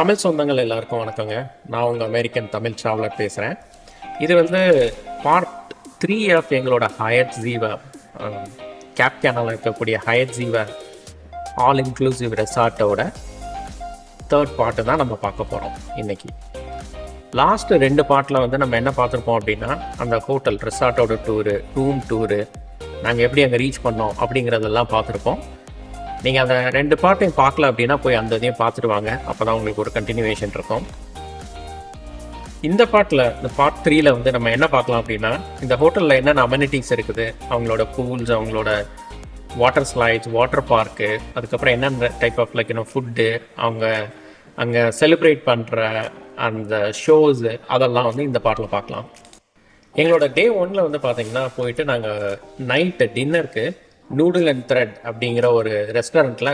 தமிழ் சொந்தங்கள் எல்லாருக்கும் வணக்கங்க. நான் உங்கள் அமெரிக்கன் தமிழ் ட்ராவலர் பேசுகிறேன். இது வந்து பார்ட் 3 ஆஃப் எங்களோட ஹயட் ஜீவா கேப் கேனாவில் இருக்கக்கூடிய ஹயட் ஜீவா ஆல் இன்க்ளூசிவ் ரெசார்ட்டோட 3rd பார்ட்டு தான் நம்ம பார்க்க போகிறோம் இன்றைக்கி. லாஸ்ட்டு 2 பார்ட்டில் வந்து நம்ம என்ன பார்த்துருப்போம் அப்படின்னா, அந்த ஹோட்டல் ரெசார்ட்டோட டூரு, ரூம் டூரு, நாங்கள் எப்படி அங்கே ரீச் பண்ணோம் அப்படிங்கிறதெல்லாம் பார்த்துருப்போம். நீங்கள் அந்த 2 பார்ட்டையும் பார்க்கல அப்படின்னா போய் அந்த இதையும் பார்த்துட்டு வாங்க. அப்போ தான் உங்களுக்கு ஒரு கண்டினியூவேஷன் இருக்கும். இந்த பார்ட்டில், இந்த பார்ட் 3ல் வந்து நம்ம என்ன பார்க்கலாம் அப்படின்னா, இந்த ஹோட்டலில் என்னென்ன அமெனிட்டிஸ் இருக்குது, அவங்களோட பூல்ஸ், அவங்களோட வாட்டர் ஸ்லைட்ஸ், வாட்டர் பார்க்கு, அதுக்கப்புறம் என்னென்ன டைப் ஆஃப் ஃபுட்டு, அவங்க அங்கே செலிப்ரேட் பண்ணுற அந்த ஷோஸு, அதெல்லாம் வந்து இந்த பார்ட்டில் பார்க்கலாம். எங்களோட டே 1ல் வந்து பார்த்திங்கன்னா போயிட்டு நாங்கள் நைட்டு டின்னருக்கு நூடுல் அண்ட் த்ரெட் அப்படிங்கிற ஒரு ரெஸ்டாரண்ட்டில்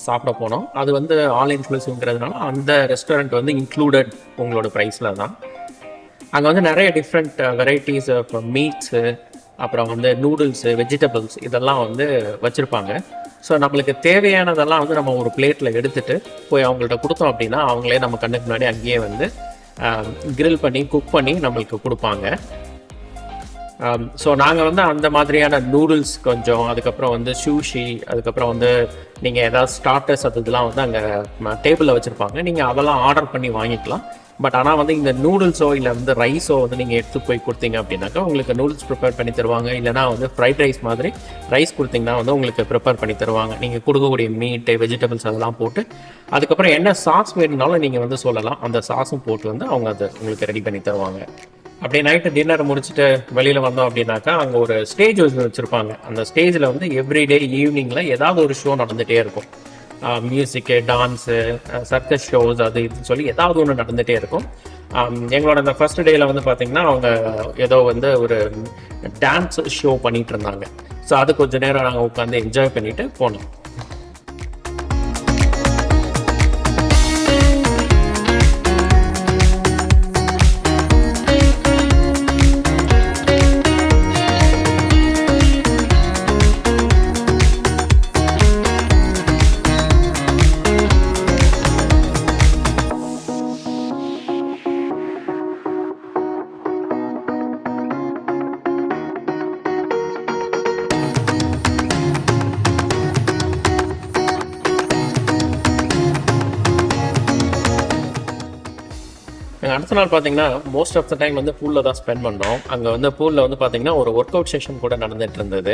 சாப்பிட போனோம். அது வந்து ஆல் இன்க்ளூசிவ்ங்கிறதுனால அந்த ரெஸ்டாரண்ட் வந்து இன்க்ளூடட் உங்களோட ப்ரைஸில் தான். அங்கே வந்து நிறைய டிஃப்ரெண்ட் வெரைட்டிஸ் ஆஃப் மீட்ஸு, அப்புறம் வந்து நூடுல்ஸு, வெஜிடபிள்ஸ் இதெல்லாம் வந்து வச்சுருப்பாங்க. ஸோ நம்மளுக்கு தேவையானதெல்லாம் வந்து நம்ம ஒரு பிளேட்டில் எடுத்துகிட்டு போய் அவங்கள்ட்ட கொடுத்தோம் அப்படின்னா அவங்களே நம்ம கண்ணுக்கு முன்னாடி அங்கேயே வந்து கிரில் பண்ணி குக் பண்ணி நம்மளுக்கு கொடுப்பாங்க. ஸோ நாங்கள் வந்து அந்த மாதிரியான நூடுல்ஸ் கொஞ்சம், அதுக்கப்புறம் வந்து சூஷி, அதுக்கப்புறம் வந்து நீங்கள் ஏதாவது ஸ்டார்டர்ஸ் அதெல்லாம் வந்து அங்கே டேபிளில் வச்சுருப்பாங்க. நீங்கள் அதெல்லாம் ஆர்டர் பண்ணி வாங்கிக்கலாம். பட் ஆனால் வந்து இந்த நூடுல்ஸோ இல்லை வந்து ரைஸோ வந்து நீங்கள் எடுத்து போய் கொடுத்தீங்க அப்படின்னாக்கா உங்களுக்கு நூடுல்ஸ் ப்ரிப்பேர் பண்ணி தருவாங்க. இல்லைனா வந்து ஃப்ரைட் ரைஸ் மாதிரி ரைஸ் கொடுத்தீங்கன்னா வந்து உங்களுக்கு ப்ரிப்பேர் பண்ணி தருவாங்க. நீங்கள் கொடுக்கக்கூடிய மீட்டு, வெஜிடபிள்ஸ் அதெல்லாம் போட்டு, அதுக்கப்புறம் என்ன சாஸ் வேணுனாலும் நீங்கள் வந்து சொல்லலாம். அந்த சாஸும் போட்டு வந்து அவங்க அதை உங்களுக்கு ரெடி பண்ணி தருவாங்க. அப்படியே நைட்டு டின்னர் முடிச்சுட்டு வெளியில் வந்தோம் அப்படின்னாக்கா அங்கே ஒரு ஸ்டேஜ் வச்சுருப்பாங்க. அந்த ஸ்டேஜில் வந்து எவ்ரிடே ஈவினிங்கில் ஏதாவது ஒரு ஷோ நடந்துகிட்டே இருக்கும். மியூசிக்கு, டான்ஸு, சர்க்கஸ் ஷோஸ், அது இதுன்னு சொல்லி ஏதாவது ஒன்று நடந்துகிட்டே இருக்கும். எங்களோட அந்த ஃபர்ஸ்ட் டேயில் வந்து பார்த்திங்கன்னா அவங்க ஏதோ வந்து ஒரு டான்ஸ் ஷோ பண்ணிகிட்டு இருந்தாங்க. ஸோ அது கொஞ்சம் நேரம் நாங்கள் உட்காந்து என்ஜாய் பண்ணிவிட்டு போனோம். அடுத்த நாள் பார்த்தீங்கன்னா மோஸ்ட் ஆஃப் த டைம் வந்து பூலில் தான் ஸ்பெண்ட் பண்ணோம். அங்கே வந்து பூலில் வந்து பார்த்திங்கன்னா ஒரு ஒர்க் அவுட் செஷன் கூட நடந்துகிட்டு இருந்தது.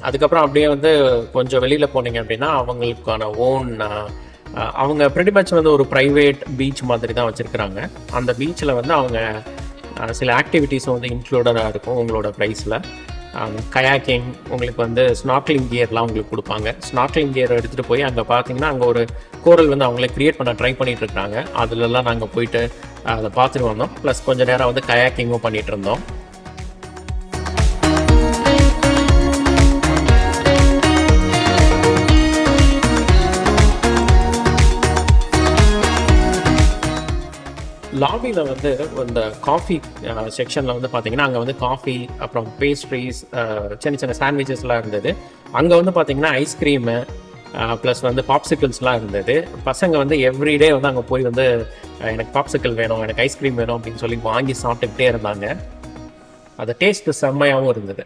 அதுக்கப்புறம் அப்படியே வந்து கொஞ்சம் வெளியில் போனீங்க அப்படின்னா அவங்களுக்கான ஓன் அவங்க ப்ரெட்டி மச் வந்து ஒரு ப்ரைவேட் பீச் மாதிரி தான் வச்சுருக்குறாங்க. அந்த பீச்சில் வந்து அவங்க சில ஆக்டிவிட்டீஸும் வந்து இன்க்ளூடடாக இருக்கும் உங்களோட ப்ரைஸில். கயாக்கிங், உங்களுக்கு வந்து ஸ்நார்க்லிங் கியர்லாம் உங்களுக்கு கொடுப்பாங்க. ஸ்நார்க்லிங் கியர் எடுத்துகிட்டு போய் அங்கே பார்த்தீங்கன்னா அங்கே ஒரு கோரல் வந்து அவங்களே க்ரியேட் பண்ண ட்ரை பண்ணிகிட்டு இருக்காங்க. அதுலலாம் நாங்கள் போயிட்டு அதை பார்த்துட்டு வந்தோம். ப்ளஸ் கொஞ்சம் நேரம் வந்து கயாக்கிங்கும் பண்ணிகிட்டு இருந்தோம். லாபியில் வந்து இந்த காஃபி செக்ஷனில் வந்து பார்த்திங்கன்னா அங்கே வந்து காஃபி, அப்புறம் பேஸ்ட்ரீஸ், சின்ன சின்ன சாண்ட்விச்சஸ்லாம் இருந்தது. அங்கே வந்து பார்த்திங்கன்னா ஐஸ்கிரீமு ப்ளஸ் வந்து பாப்சிக்கிள்ஸ்லாம் இருந்தது. பசங்க வந்து எவ்ரிடே வந்து அங்கே போய் வந்து எனக்கு பாப்சிக்கிள் வேணும், எனக்கு ஐஸ்கிரீம் வேணும் அப்படின்னு சொல்லி வாங்கி சாப்பிட்டுக்கிட்டே இருந்தாங்க. அது டேஸ்ட்டு செம்மையாகவும் இருந்தது.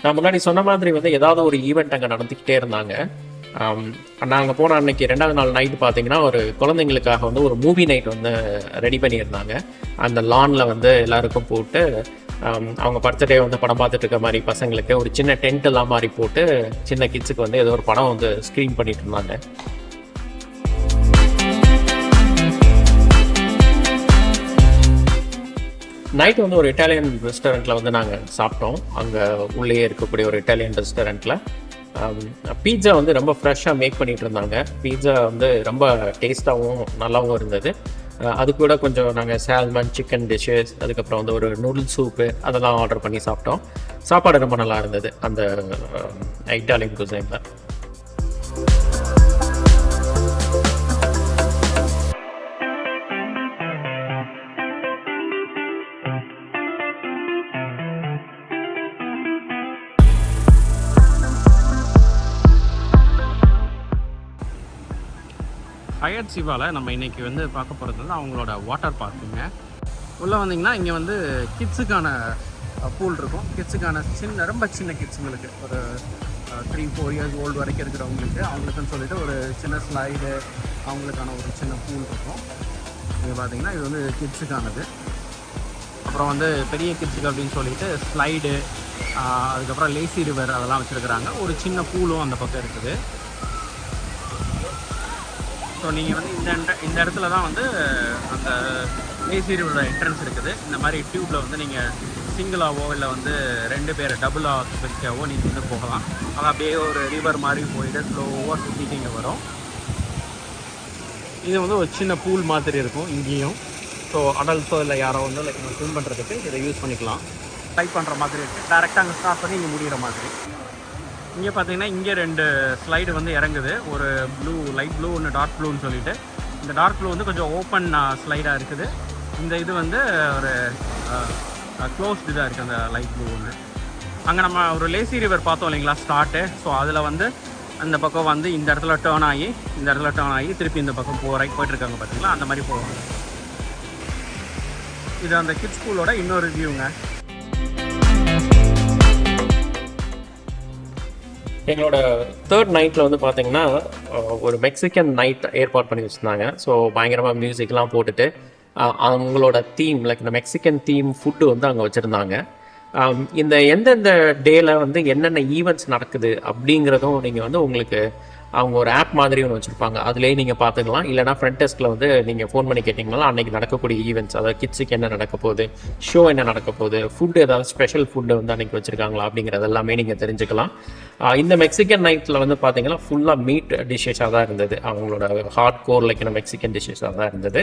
நான் முன்னாடி சொன்ன மாதிரி வந்து ஏதாவது ஒரு ஈவெண்ட் அங்கே நடந்துக்கிட்டே இருந்தாங்க. நாங்கள் போன அன்னைக்கு 2வது நாள் நைட்டு பார்த்தீங்கன்னா ஒரு குழந்தைங்களுக்காக வந்து ஒரு மூவி நைட் வந்து ரெடி பண்ணியிருந்தாங்க. அந்த லானில் வந்து எல்லாருக்கும் போட்டு அவங்க பர்த்டே வந்து படம் பார்த்துட்டு இருக்க மாதிரி பசங்களுக்கு ஒரு சின்ன டென்ட் எல்லாம் மாதிரி போட்டு சின்ன கிட்ஸுக்கு வந்து ஏதோ ஒரு படம் வந்து ஸ்க்ரீன் பண்ணிட்டு இருந்தாங்க. நைட்டு வந்து ஒரு இட்டாலியன் ரெஸ்டாரண்ட்டில் வந்து நாங்கள் சாப்பிட்டோம். அங்கே உள்ளே இருக்கக்கூடிய ஒரு இட்டாலியன் ரெஸ்டாரண்ட்டில் பீட்சா வந்து ரொம்ப ஃப்ரெஷ்ஷாக மேக் பண்ணிகிட்டு இருந்தாங்க. பீட்சா வந்து ரொம்ப டேஸ்ட்டாகவும் நல்லாவும் இருந்தது. அது கூட கொஞ்சம் நாங்கள் சால்மன், சிக்கன் டிஷ்ஷஸ், அதுக்கப்புறம் வந்து ஒரு நூடுல்ஸ் சூப்பு அதெல்லாம் ஆர்டர் பண்ணி சாப்பிட்டோம். சாப்பாடு ரொம்ப நல்லா இருந்தது அந்த இட்டாலியன் குசைனில். ஹயட் சிவாவில் நம்ம இன்றைக்கி வந்து பார்க்க போகிறது வந்து அவங்களோட வாட்டர் பார்க்குங்க. உள்ளே வந்தீங்கன்னா இங்கே வந்து கிட்ஸுக்கான பூல் இருக்கும். கிட்ஸுக்கான ரொம்ப சின்ன கிட்ஸுங்களுக்கு ஒரு 3-4 இயர்ஸ் ஓல்டு வரைக்கும் இருக்கிறவங்களுக்கு அவங்களுக்குன்னு சொல்லிட்டு ஒரு சின்ன ஸ்லைடு, அவங்களுக்கான ஒரு சின்ன பூல் இருக்கும். இது பார்த்திங்கன்னா இது வந்து கிட்ஸுக்கானது. அப்புறம் வந்து பெரிய கிட்ஸுக்கு அப்படின்னு சொல்லிட்டு ஸ்லைடு, அதுக்கப்புறம் லேசி ரிவர் அதெல்லாம் வச்சுருக்குறாங்க. ஒரு சின்ன பூலும் அந்த பக்கம் இருக்குது. ஸோ நீங்கள் வந்து இந்த இடத்துல தான் வந்து அந்த லேசி ரிவரோட என்ட்ரன்ஸ் இருக்குது. இந்த மாதிரி டியூப்பில் வந்து நீங்கள் சிங்கிளாவோ இல்லை வந்து 2 பேர் டபுளாக வச்சாவோ நீங்கள் வந்து போகலாம். அது அப்படியே ஒரு ரிவர் மாதிரி போயிட்டு ஸ்லோவாக சுற்றிட்டு இங்கே வரும். இது வந்து ஒரு சின்ன பூல் மாதிரி இருக்கும் இங்கேயும். ஸோ அடல்ட்ஸோ இல்லை யாரோ வந்து லைக் நம்ம ஸ்விம் பண்ணுறதுக்கு இதை யூஸ் பண்ணிக்கலாம். டைப் பண்ணுற மாதிரி இருக்குது. டேரெக்டாக அங்கே ஸ்டார்ட் பண்ணி இங்கே முடிகிற மாதிரி. இங்கே பார்த்தீங்கன்னா இங்கே 2 ஸ்லைடு வந்து இறங்குது. ஒரு ப்ளூ, லைட் ப்ளூ, ஒன்று டார்க் ப்ளூன்னு சொல்லிட்டு. இந்த டார்க் ப்ளூ வந்து கொஞ்சம் ஓப்பன் ஸ்லைடாக இருக்குது. இந்த இது வந்து ஒரு க்ளோஸ்டு இதாக இருக்குது, அந்த லைட் ப்ளூ ஒன்று. அங்கே நம்ம ஒரு லேசி ரிவர் பார்த்தோம் இல்லைங்களா ஸ்டார்ட்டு. ஸோ அதில் வந்து அந்த பக்கம் வந்து இந்த இடத்துல டேர்ன் ஆகி திருப்பி இந்த பக்கம் போயிட்டுருக்காங்க பார்த்தீங்களா, அந்த மாதிரி போவாங்க. இது அந்த கிட்ஸ் ஸ்கூலோட இன்னொரு வியூங்க. எங்களோட 3rd நைட்டில் வந்து பார்த்திங்கன்னா ஒரு மெக்சிகன் நைட் ஏற்பாடு பண்ணி வச்சுருந்தாங்க. ஸோ பயங்கரமாக மியூசிக்லாம் போட்டுட்டு அவங்களோட தீம் லைக் இந்த மெக்சிகன் தீம் ஃபுட்டு வந்து அங்கே வச்சுருந்தாங்க. இந்த எந்தெந்த டேயில் வந்து என்னென்ன ஈவெண்ட்ஸ் நடக்குது அப்படிங்கிறதும் நீங்கள் வந்து உங்களுக்கு அவங்க ஒரு ஆப் மாதிரி ஒன்று வச்சுருப்பாங்க. அதுலேயே நீங்கள் பார்த்துக்கலாம். இல்லைனா ஃப்ரண்ட் டெஸ்கில் வந்து நீங்கள் ஃபோன் பண்ணி கேட்டிங்கனாலும் அன்றைக்கி நடக்கக்கூடிய ஈவெண்ட்ஸ், அதாவது கிட்ஸுக்கு என்ன நடக்க போகுது, ஷோ என்ன நடக்க போகுது, ஃபுட்டு ஏதாவது ஸ்பெஷல் ஃபுட்டு வந்து அன்றைக்கி வச்சுருக்காங்களா அப்படிங்கிறது எல்லாமே நீங்கள் தெரிஞ்சுக்கலாம். இந்த மெக்சிகன் நைட்டில் வந்து பார்த்தீங்கன்னா ஃபுல்லாக மீட் டிஷ்ஷஸாக தான் இருந்தது. அவங்களோட ஹார்ட் கோர் லைக் மெக்சிகன் டிஷ்ஷஸாக தான் இருந்தது.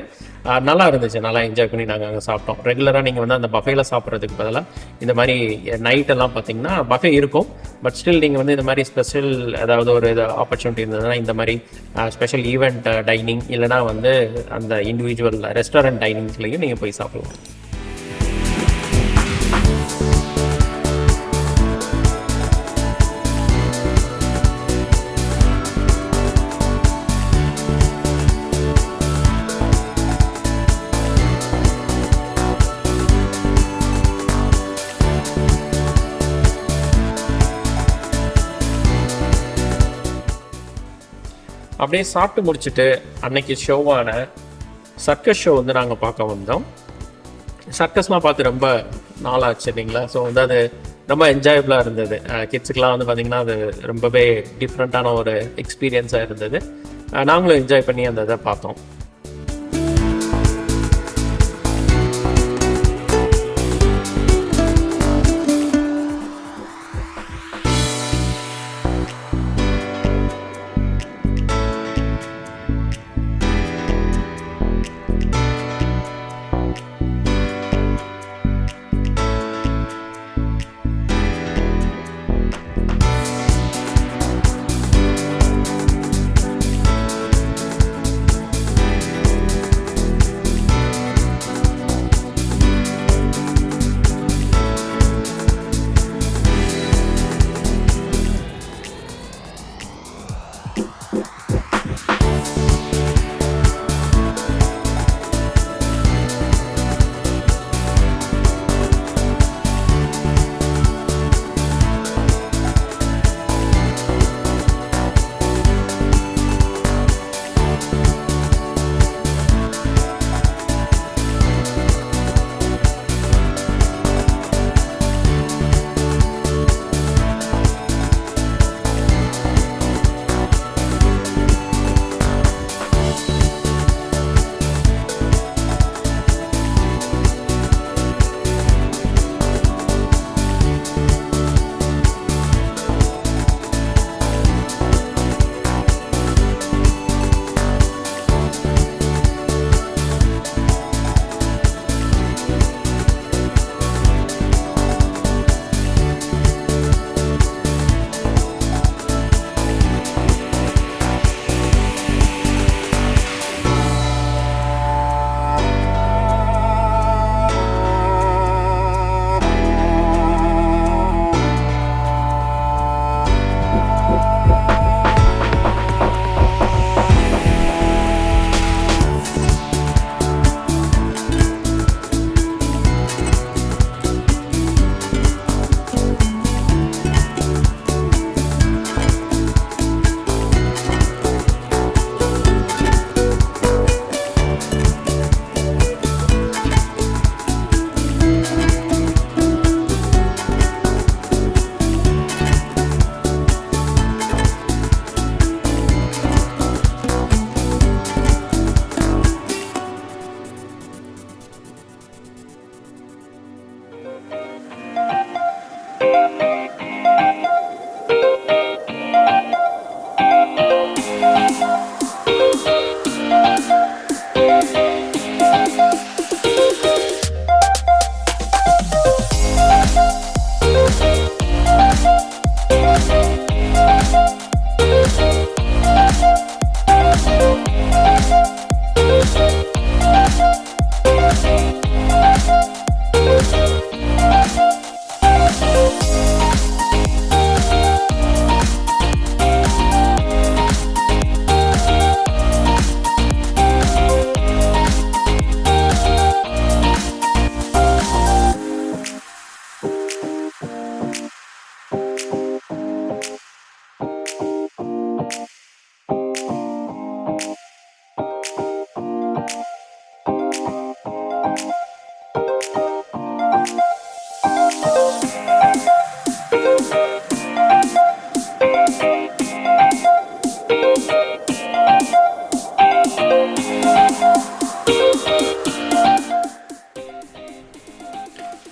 நல்லா இருந்துச்சு, நல்லா என்ஜாய் பண்ணி நாங்கள் அங்கே சாப்பிட்டோம். ரெகுலராக நீங்கள் வந்து அந்த பஃபேல சாப்பிட்றதுக்கு பதிலாக இந்த மாதிரி நைட்டெல்லாம் பார்த்தீங்கன்னா பஃபே இருக்கும். பட் ஸ்டில் நீங்கள் வந்து இந்த மாதிரி ஸ்பெஷல் ஏதாவது ஒரு ஆப்பர்ச்சுனிட்டி இருந்ததுன்னா இந்த மாதிரி ஸ்பெஷல் ஈவெண்ட் டைனிங் இல்லைனா வந்து அந்த இண்டிவிஜுவல் ரெஸ்டாரண்ட் டைனிங்ஸ்லையும் நீங்கள் போய் சாப்பிடலாம். அப்படியே சாப்பிட்டு முடிச்சுட்டு அன்னைக்கு ஷோவான சர்க்கஸ் ஷோ வந்து நாங்கள் பார்க்க வந்தோம். சர்க்கஸ்லாம் பார்த்து ரொம்ப நாளாச்சு இல்லைங்களா. ஸோ வந்து அது ரொம்ப என்ஜாயபுளாக இருந்தது. கிட்ஸுக்கெலாம் வந்து பார்த்திங்கன்னா அது ரொம்பவே டிஃப்ரெண்ட்டான ஒரு எக்ஸ்பீரியன்ஸாக இருந்தது. நாங்களும் என்ஜாய் பண்ணி அந்த இதை பார்த்தோம்.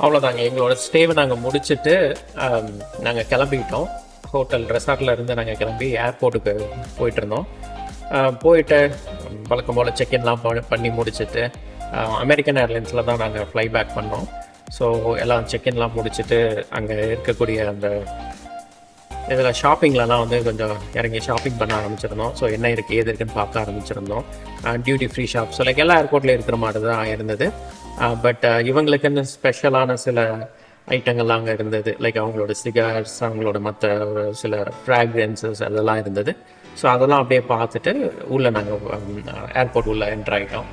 அவ்வளோதாங்க, எங்களோட ஸ்டேவை நாங்கள் முடிச்சுட்டு நாங்கள் கிளம்பிட்டோம். ஹோட்டல் ரெசார்ட்டில் இருந்து நாங்கள் கிளம்பி ஏர்போர்ட்டுக்கு போயிட்டு இருந்தோம். போயிட்டு வழக்கம் போல் செக்இன்லாம் பண்ணி முடிச்சுட்டு அமெரிக்கன் ஏர்லைன்ஸில் தான் நாங்கள் ஃப்ளை பேக் பண்ணோம். ஸோ எல்லாம் செக்இன்லாம் முடிச்சுட்டு அங்கே இருக்கக்கூடிய அந்த இதில் ஷாப்பிங்லலாம் வந்து கொஞ்சம் இறங்கி ஷாப்பிங் பண்ண ஆரம்பிச்சிருந்தோம். ஸோ என்ன இருக்குது ஏது இருக்குன்னு பார்க்க ஆரம்பிச்சிருந்தோம். Duty free shop, so like எல்லா ஏர்போர்ட்லேயும் இருக்கிற மாதிரி தான் இருந்தது. பட் இவங்களுக்குன்னு ஸ்பெஷலான சில ஐட்டங்கள்லாம் அங்கே இருந்தது. லைக் அவங்களோட சிகார்ஸ், அவங்களோட மற்ற சில ஃப்ராக்ரன்சஸ் அதெல்லாம் இருந்தது. ஸோ அதெல்லாம் அப்படியே பார்த்துட்டு உள்ளே நாங்கள் ஏர்போர்ட் உள்ளே என்ட்ரு ஆகிட்டோம்.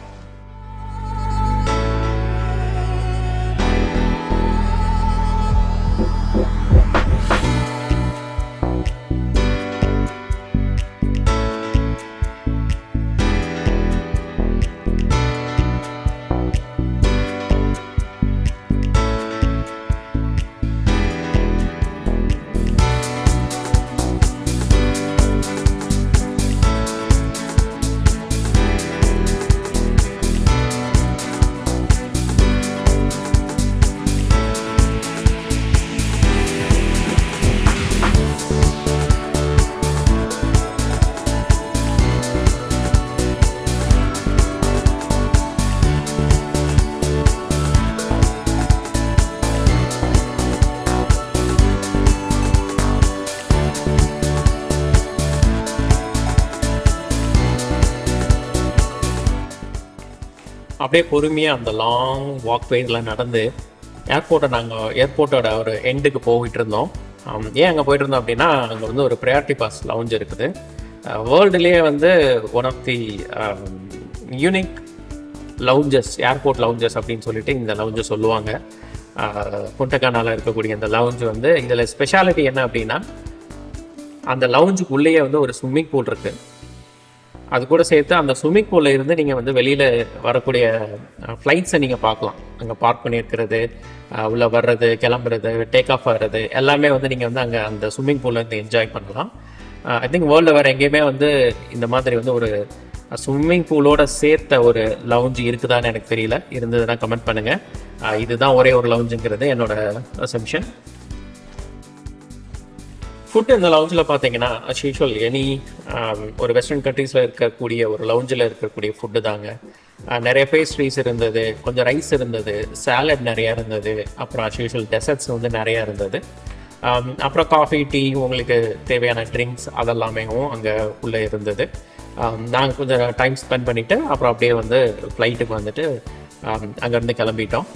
அப்படியே பொறுமையாக அந்த லாங் வாக்வேஸில் நடந்து ஏர்போர்ட்டோட ஒரு எண்டுக்கு போயிட்டு இருந்தோம். ஏன் அங்கே போயிட்டு இருந்தோம் அப்படின்னா, அங்கே வந்து ஒரு ப்ரையாரிட்டி பாஸ் லவுஞ்ச் இருக்குது. வேர்ல்டுலேயே வந்து one of the unique lounges, airport lounges அப்படின்னு சொல்லிட்டு இந்த லவுஞ்சை சொல்லுவாங்க. புண்டகானால இருக்கக்கூடிய இந்த லவுஞ்சு வந்து இதில் ஸ்பெஷாலிட்டி என்ன அப்படின்னா, அந்த லவுஞ்சுக்கு உள்ளேயே வந்து ஒரு ஸ்விம்மிங் பூல் இருக்குது. அது கூட சேர்த்து அந்த ஸ்விம்மிங் பூலில் இருந்து நீங்கள் வந்து வெளியில் வரக்கூடிய ஃப்ளைட்ஸை நீங்கள் பார்க்கலாம். அங்கே பார்க் பண்ணியிருக்கிறது, உள்ளே வர்றது, கிளம்புறது, டேக் ஆஃப் ஆகிறது எல்லாமே வந்து நீங்கள் வந்து அங்கே அந்த ஸ்விம்மிங் பூல்லேருந்து என்ஜாய் பண்ணலாம். ஐ திங்க் வேர்ல்டில் வேறு எங்கேயுமே வந்து இந்த மாதிரி வந்து ஒரு ஸ்விம்மிங் பூலோட சேர்த்த ஒரு லவுஞ்சு இருக்குதான்னு எனக்கு தெரியல. இருந்ததுன்னா கமெண்ட் பண்ணுங்கள். இதுதான் ஒரே ஒரு லவுஞ்சுங்கிறது என்னோட அசம்ஷன். ஃபுட்டு இந்த லவுஞ்சில் பார்த்தீங்கன்னா அஸ் யூஷுவல் ஒரு வெஸ்டர்ன் கண்ட்ரீஸில் இருக்கக்கூடிய ஒரு லவுஞ்சில் இருக்கக்கூடிய ஃபுட்டு தாங்க. நிறைய பேஸ்ட்ரீஸ் இருந்தது, கொஞ்சம் ரைஸ் இருந்தது, சாலட் நிறையா இருந்தது, அப்புறம் அஸ் யூஷுவல் டெசர்ட்ஸ் வந்து நிறையா இருந்தது. அப்புறம் காஃபி, டீ, உங்களுக்கு தேவையான ட்ரிங்க்ஸ் அதெல்லாமே அங்கே உள்ளே இருந்தது. நாங்கள் கொஞ்சம் டைம் ஸ்பெண்ட் பண்ணிவிட்டு அப்புறம் அப்படியே வந்து ஃப்ளைட்டுக்கு வந்துட்டு அங்கேருந்து கிளம்பிட்டோம்.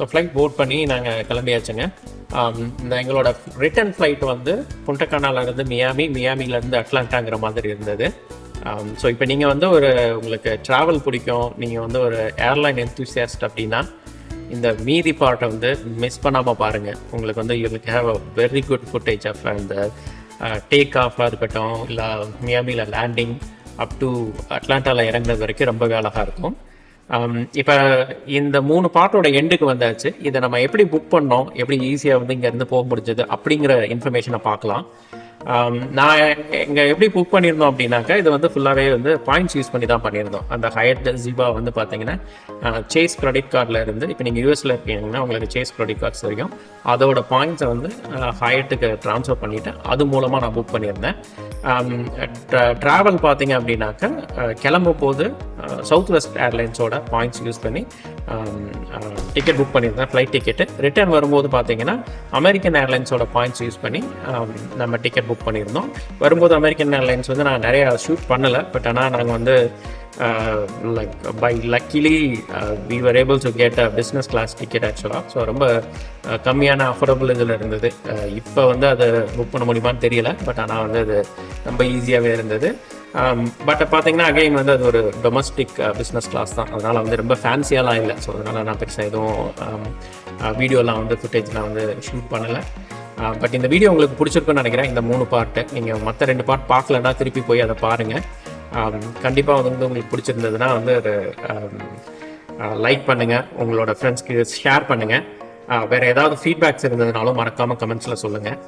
ஸோ ஃப்ளைட் போர்ட் பண்ணி நாங்கள் கிளம்பியாச்சுங்க. இந்த எங்களோட ரிட்டர்ன் ஃப்ளைட் வந்து புண்டகானாலேருந்து மியாமிலேருந்து அட்லாண்டாங்கிற மாதிரி இருந்தது. ஸோ இப்போ நீங்கள் வந்து உங்களுக்கு ட்ராவல் பிடிக்கும், நீங்கள் வந்து ஒரு ஏர்லைன் என்தூசியாஸ்ட் அப்படின்னா இந்த மீதி பார்ட்டை வந்து மிஸ் பண்ணாமல் பாருங்கள். உங்களுக்கு வந்து you will have a very good footage of அந்த டேக் ஆஃபாக இருக்கட்டும், இல்லை மியாமியில் லேண்டிங் அப் டு அட்லாண்டாவில் இறங்குறது வரைக்கும் ரொம்பவே அழகாக இருக்கும். இப்போ இந்த 3 பார்ட்டோட எண்டுக்கு வந்தாச்சு. இதை நம்ம எப்படி புக் பண்ணோம், எப்படி ஈஸியாக வந்து இங்கேருந்து போக முடிஞ்சது அப்படிங்கிற இன்ஃபர்மேஷனை பார்க்கலாம். நான் இங்கே எப்படி புக் பண்ணியிருந்தோம் அப்படின்னாக்கா, இது வந்து ஃபுல்லாகவே வந்து பாயிண்ட்ஸ் யூஸ் பண்ணி தான் பண்ணியிருந்தோம். அந்த ஹயட் ஜீவா வந்து பார்த்தீங்கன்னா சேஸ் கிரெடிட் கார்டில் இருந்து, இப்போ நீங்கள் யூஎஸில் இருக்கீங்கன்னா உங்களுக்கு சேஸ் கிரெடிட் கார்ட்ஸ் வரைக்கும் அதோட பாயிண்ட்ஸை வந்து ஹயட்டுக்கு ட்ரான்ஸ்ஃபர் பண்ணிவிட்டு அது மூலமாக நான் புக் பண்ணியிருந்தேன். ட்ராவல் பார்த்தீங்க அப்படின்னாக்கா கிளம்பும் போது சவுத் வெஸ்ட் ஏர்லைன்ஸோட பாயிண்ட்ஸ் யூஸ் பண்ணி டிக்கெட் புக் பண்ணியிருந்தேன், ஃப்ளைட் டிக்கெட்டு. ரிட்டர்ன் வரும்போது பார்த்தீங்கன்னா அமெரிக்கன் ஏர்லைன்ஸோட பாயிண்ட்ஸ் யூஸ் பண்ணி நம்ம டிக்கெட் புக் பண்ணியிருந்தோம். வரும்போது அமெரிக்கன் ஏர்லைன்ஸ் வந்து நான் நிறையா ஷூட் பண்ணலை, பட் ஆனால் நாங்கள் வந்து like by luckily we were able to get a business class ticket ஆக்சுவலாக. ஸோ ரொம்ப கம்மியான அஃபோர்டபுள் இதில் இருந்தது. இப்போ வந்து அதை புக் பண்ண முடியுமான்னு தெரியல, பட் ஆனால் வந்து அது ரொம்ப ஈஸியாகவே இருந்தது. பட் பார்த்தீங்கன்னா அகைன் வந்து அது ஒரு டொமஸ்டிக் பிஸ்னஸ் கிளாஸ் தான், அதனால் வந்து ரொம்ப ஃபேன்சியெல்லாம் இல்லை. ஸோ அதனால் நான் பெருசாக எதுவும் வீடியோலாம் வந்து ஃபுட்டேஜ்லாம் வந்து ஷூட் பண்ணலை. பட் இந்த வீடியோ உங்களுக்கு பிடிச்சிருக்குன்னு நினைக்கிறேன். இந்த 3 பார்ட்டு நீங்கள் மற்ற 2 பார்ட் பார்க்கலன்னா திருப்பி போய் அதை பாருங்கள். கண்டிப்பாக வந்து உங்களுக்கு பிடிச்சிருந்ததுன்னா வந்து அது லைக் பண்ணுங்கள், உங்களோட ஃப்ரெண்ட்ஸ்க்கு ஷேர் பண்ணுங்கள். வேறு ஏதாவது ஃபீட்பேக்ஸ் இருந்ததுனாலும் மறக்காமல் கமெண்ட்ஸில் சொல்லுங்கள்.